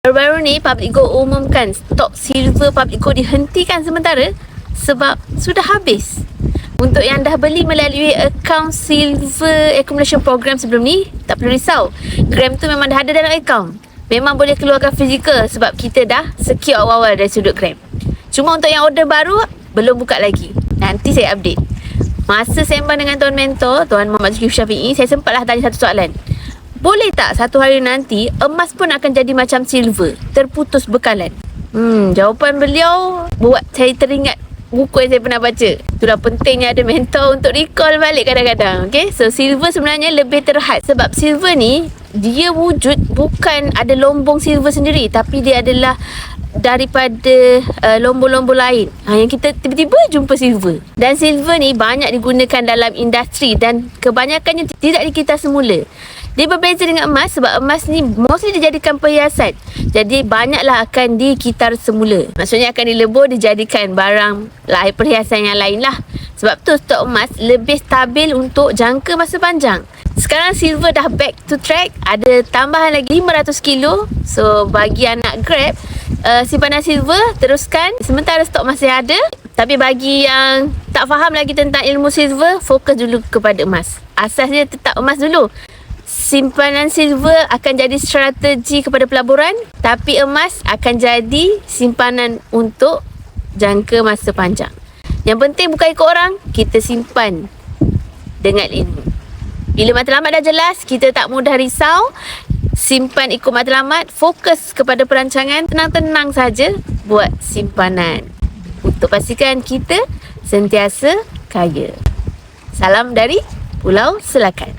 Baru-baru ni Public Go umumkan stok silver Public Go dihentikan sementara sebab sudah habis. Untuk yang dah beli melalui akaun silver accumulation program sebelum ni, tak perlu risau. Gram tu memang dah ada dalam akaun. Memang boleh keluarkan fizikal sebab kita dah secure awal-awal dari sudut gram. Cuma untuk yang order baru, belum buka lagi. Nanti saya update. Masa sembang dengan Tuan Mentor, Tuan Muhammad Zulkifli Syafiee, saya sempatlah tanya satu soalan. Boleh tak satu hari nanti emas pun akan jadi macam silver, terputus bekalan? Jawapan beliau buat saya teringat buku yang saya pernah baca. Itulah pentingnya ada mentor untuk recall balik kadang-kadang. Okay? So silver sebenarnya lebih terhad. Sebab silver ni dia wujud bukan ada lombong silver sendiri, tapi dia adalah daripada lombong-lombong lain yang kita tiba-tiba jumpa silver. Dan silver ni banyak digunakan dalam industri dan kebanyakannya tidak dikitar semula. Dia berbeza dengan emas sebab emas ni mostly dijadikan perhiasan. Jadi banyaklah akan dikitar semula. Maksudnya akan dilebur dijadikan barang lain, perhiasan yang lain lah. Sebab tu stok emas lebih stabil untuk jangka masa panjang. Sekarang silver dah back to track. Ada tambahan lagi 500 kilo. So bagi anak Grab, simpanan silver teruskan sementara stok masih ada. Tapi bagi yang tak faham lagi tentang ilmu silver, fokus dulu kepada emas. Asasnya tetap emas dulu. Simpanan silver akan jadi strategi kepada pelaburan, tapi emas akan jadi simpanan untuk jangka masa panjang. Yang penting bukan ikut orang, kita simpan dengan ilmu. Bila matlamat dah jelas, kita tak mudah risau. Simpan ikut matlamat, fokus kepada perancangan, tenang-tenang saja buat simpanan. Untuk pastikan kita sentiasa kaya. Salam dari Pulau Selakat.